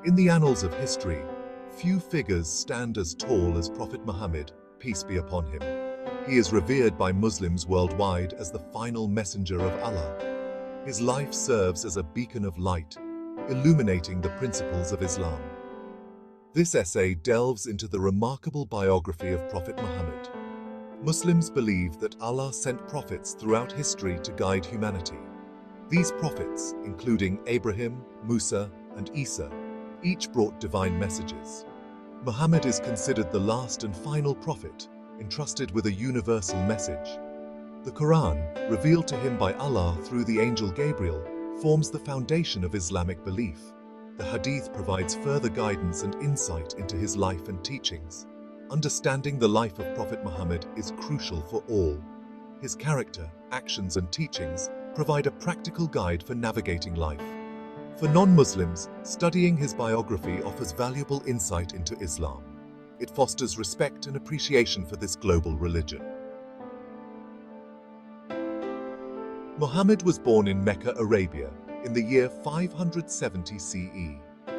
In the annals of history, few figures stand as tall as Prophet Muhammad, peace be upon him. He is revered by Muslims worldwide as the final messenger of Allah. His life serves as a beacon of light, illuminating the principles of Islam. This essay delves into the remarkable biography of Prophet Muhammad. Muslims believe that Allah sent prophets throughout history to guide humanity. These prophets, including Abraham, Musa, and Isa, each brought divine messages. Muhammad is considered the last and final prophet, entrusted with a universal message. The Quran, revealed to him by Allah through the angel Gabriel, forms the foundation of Islamic belief. The Hadith provides further guidance and insight into his life and teachings. Understanding the life of Prophet Muhammad is crucial for all. His character, actions, and teachings provide a practical guide for navigating life. For non-Muslims, studying his biography offers valuable insight into Islam. It fosters respect and appreciation for this global religion. Muhammad was born in Mecca, Arabia, in the year 570 CE.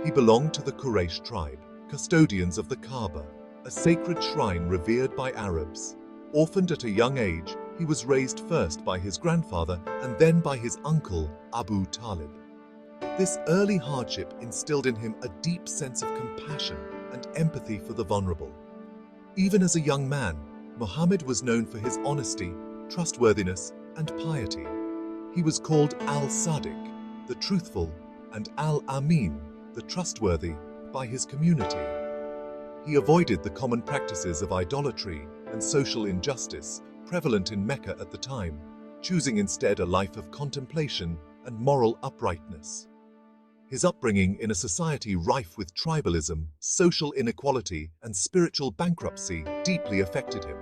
He belonged to the Quraysh tribe, custodians of the Kaaba, a sacred shrine revered by Arabs. Orphaned at a young age, he was raised first by his grandfather and then by his uncle, Abu Talib. This early hardship instilled in him a deep sense of compassion and empathy for the vulnerable. Even as a young man, Muhammad was known for his honesty, trustworthiness, and piety. He was called Al-Sadiq, the truthful, and Al-Amin, the trustworthy, by his community. He avoided the common practices of idolatry and social injustice prevalent in Mecca at the time, choosing instead a life of contemplation and moral uprightness. His upbringing in a society rife with tribalism, social inequality, and spiritual bankruptcy deeply affected him.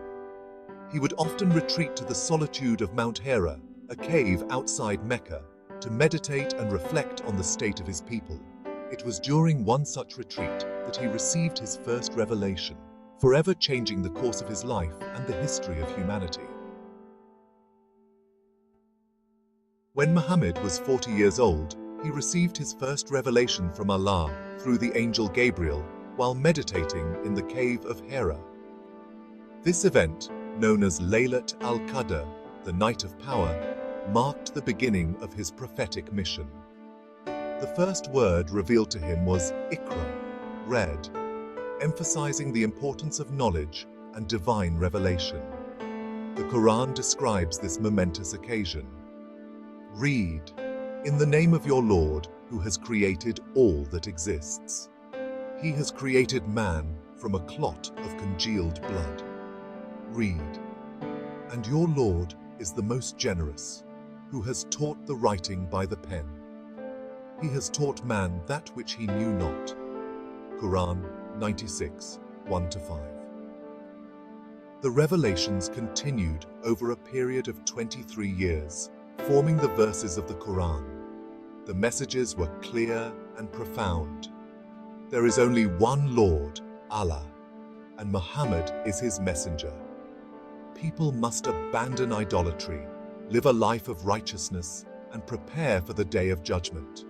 He would often retreat to the solitude of Mount Hira, a cave outside Mecca, to meditate and reflect on the state of his people. It was during one such retreat that he received his first revelation, forever changing the course of his life and the history of humanity. When Muhammad was 40 years old, he received his first revelation from Allah through the angel Gabriel while meditating in the cave of Hira. This event, known as Laylat al-Qadr, the Night of Power, marked the beginning of his prophetic mission. The first word revealed to him was Iqra, read, emphasizing the importance of knowledge and divine revelation. The Quran describes this momentous occasion. Read, in the name of your Lord, who has created all that exists. He has created man from a clot of congealed blood. Read, and your Lord is the most generous, who has taught the writing by the pen. He has taught man that which he knew not. Quran 96, 1-5. The revelations continued over a period of 23 years, forming the verses of the Quran. The messages were clear and profound. There is only one Lord, Allah, and Muhammad is his messenger. People must abandon idolatry, live a life of righteousness, and prepare for the day of judgment.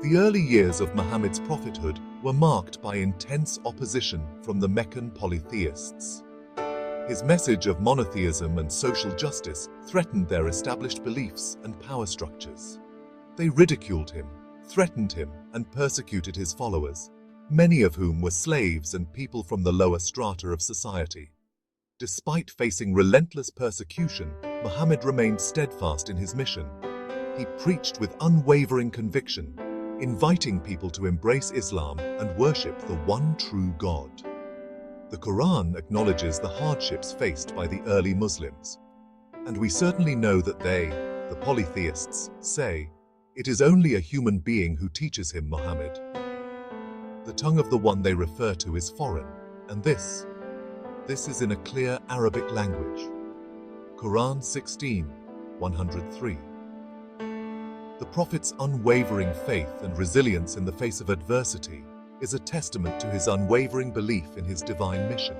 The early years of Muhammad's prophethood were marked by intense opposition from the Meccan polytheists. His message of monotheism and social justice threatened their established beliefs and power structures. They ridiculed him, threatened him, and persecuted his followers, many of whom were slaves and people from the lower strata of society. Despite facing relentless persecution, Muhammad remained steadfast in his mission. He preached with unwavering conviction, inviting people to embrace Islam and worship the one true God. The Quran acknowledges the hardships faced by the early Muslims, and we certainly know that they, the polytheists, say, "It is only a human being who teaches him Muhammad." The tongue of the one they refer to is foreign, and this is in a clear Arabic language. Quran 16, 103. The Prophet's unwavering faith and resilience in the face of adversity is a testament to his unwavering belief in his divine mission.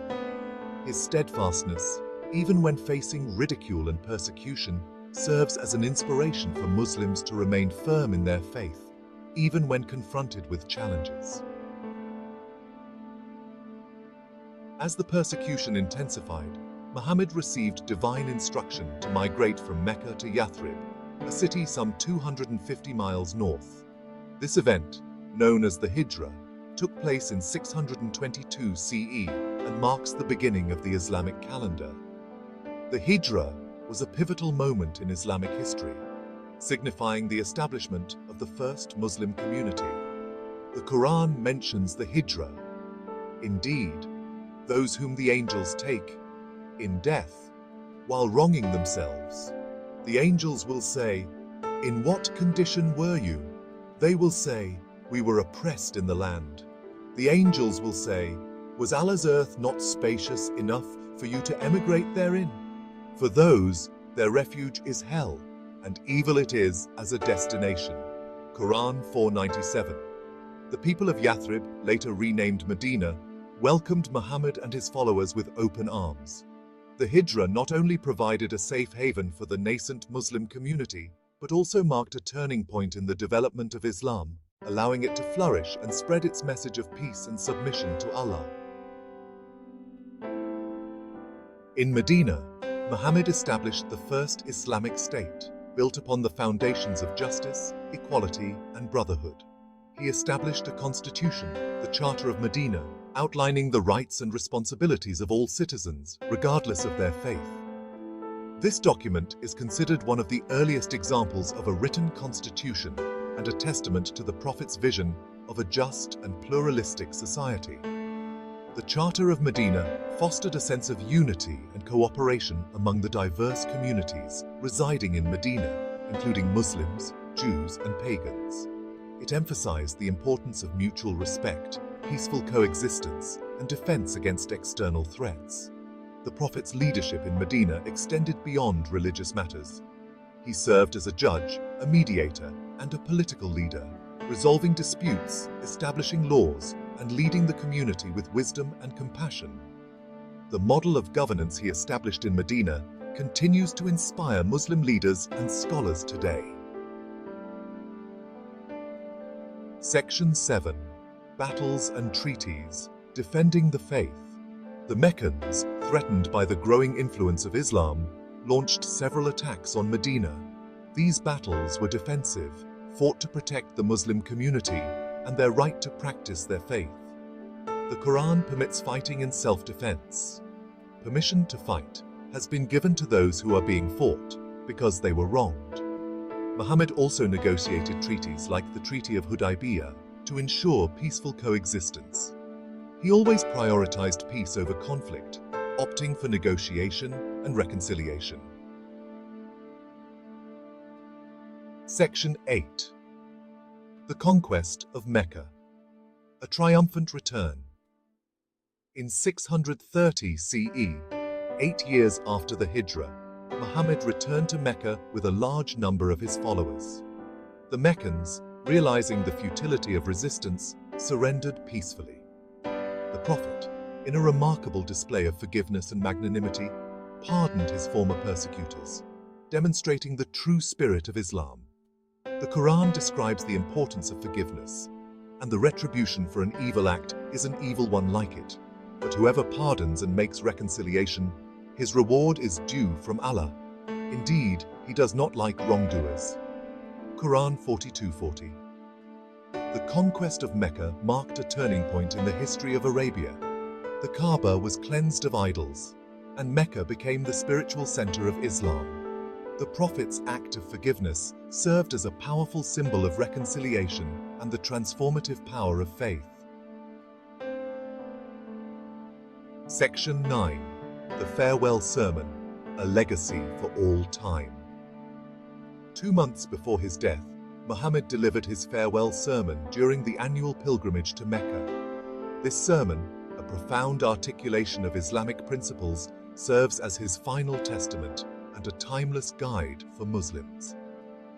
His steadfastness, even when facing ridicule and persecution, serves as an inspiration for Muslims to remain firm in their faith. even when confronted with challenges. As the persecution intensified, Muhammad received divine instruction to migrate from Mecca to Yathrib, a city some 250 miles north. This event, known as the Hijra, took place in 622 CE and marks the beginning of the Islamic calendar. The Hijra was a pivotal moment in Islamic history, signifying the establishment of the first Muslim community. The Quran mentions the Hijra. Indeed, those whom the angels take in death, while wronging themselves, the angels will say, "In what condition were you?" They will say, "We were oppressed in the land." The angels will say, "Was Allah's earth not spacious enough for you to emigrate therein?" For those, their refuge is hell, and evil it is as a destination. Quran 497. The people of Yathrib, later renamed Medina, welcomed Muhammad and his followers with open arms. The Hijra not only provided a safe haven for the nascent Muslim community, but also marked a turning point in the development of Islam, allowing it to flourish and spread its message of peace and submission to Allah. In Medina, Muhammad established the first Islamic state, built upon the foundations of justice, equality, and brotherhood. He established a constitution, the Charter of Medina, outlining the rights and responsibilities of all citizens, regardless of their faith. This document is considered one of the earliest examples of a written constitution and a testament to the Prophet's vision of a just and pluralistic society. The Charter of Medina fostered a sense of unity and cooperation among the diverse communities residing in Medina, including Muslims, Jews, and pagans. It emphasized the importance of mutual respect, peaceful coexistence, and defense against external threats. The Prophet's leadership in Medina extended beyond religious matters. He served as a judge, a mediator, and a political leader, resolving disputes, establishing laws, and leading the community with wisdom and compassion. The model of governance he established in Medina continues to inspire Muslim leaders and scholars today. Section 7. Battles and Treaties, Defending the Faith. The Meccans, threatened by the growing influence of Islam, launched several attacks on Medina. These battles were defensive, fought to protect the Muslim community and their right to practice their faith. The Quran permits fighting in self-defense. Permission to fight has been given to those who are being fought because they were wronged. Muhammad also negotiated treaties like the Treaty of Hudaybiyah to ensure peaceful coexistence. He always prioritized peace over conflict, opting for negotiation and reconciliation. Section 8. The Conquest of Mecca. A Triumphant Return. In 630 CE, 8 years after the Hijra, Muhammad returned to Mecca with a large number of his followers. The Meccans, realizing the futility of resistance, surrendered peacefully. The Prophet, in a remarkable display of forgiveness and magnanimity, pardoned his former persecutors, demonstrating the true spirit of Islam. The Quran describes the importance of forgiveness, and the retribution for an evil act is an evil one like it. But whoever pardons and makes reconciliation, his reward is due from Allah. Indeed, He does not like wrongdoers. Quran 42:40. The conquest of Mecca marked a turning point in the history of Arabia. The Kaaba was cleansed of idols, and Mecca became the spiritual center of Islam. The Prophet's act of forgiveness served as a powerful symbol of reconciliation and the transformative power of faith. Section 9. The Farewell Sermon, a Legacy for All Time. 2 months before his death, Muhammad delivered his farewell sermon during the annual pilgrimage to Mecca. This sermon, a profound articulation of Islamic principles, serves as his final testament and a timeless guide for Muslims.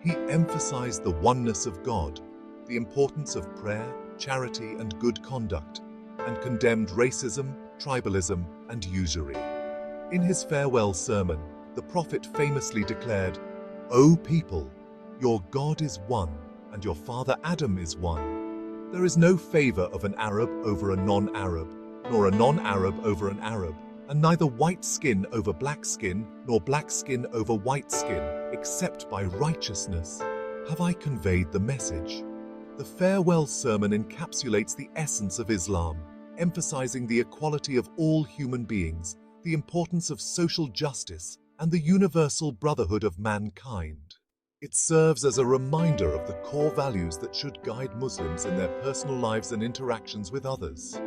He emphasized the oneness of God, the importance of prayer, charity, and good conduct, and condemned racism, tribalism, and usury. In his farewell sermon, the Prophet famously declared, "O people, your God is one, and your father Adam is one. There is no favor of an Arab over a non-Arab, nor a non-Arab over an Arab, and neither white skin over black skin, nor black skin over white skin, except by righteousness. Have I conveyed the message? The farewell sermon encapsulates the essence of Islam, emphasizing the equality of all human beings, the importance of social justice, and the universal brotherhood of mankind. It serves as a reminder of the core values that should guide Muslims in their personal lives and interactions with others.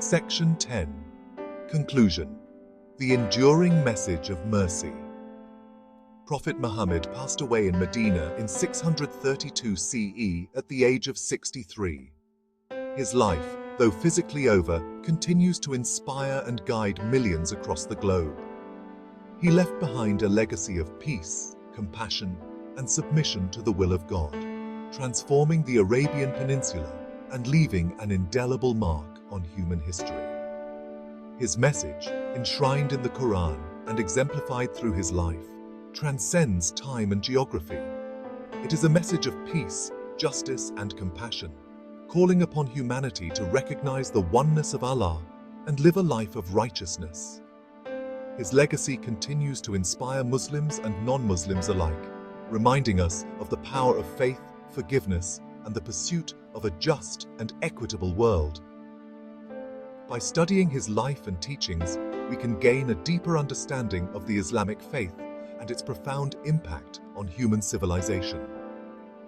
Section 10. Conclusion. The enduring message of mercy. Prophet Muhammad passed away in Medina in 632 CE at the age of 63. His life, though physically over, continues to inspire and guide millions across the globe. He left behind a legacy of peace, compassion, and submission to the will of God, transforming the Arabian Peninsula and leaving an indelible mark on human history. His message, enshrined in the Quran and exemplified through his life, transcends time and geography. It is a message of peace, justice, and compassion, calling upon humanity to recognize the oneness of Allah and live a life of righteousness. His legacy continues to inspire Muslims and non-Muslims alike, reminding us of the power of faith, forgiveness, and the pursuit of a just and equitable world. By studying his life and teachings, we can gain a deeper understanding of the Islamic faith and its profound impact on human civilization.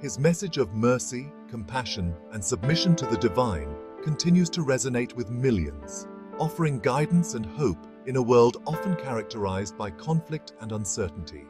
His message of mercy, compassion, and submission to the divine continues to resonate with millions, offering guidance and hope in a world often characterized by conflict and uncertainty.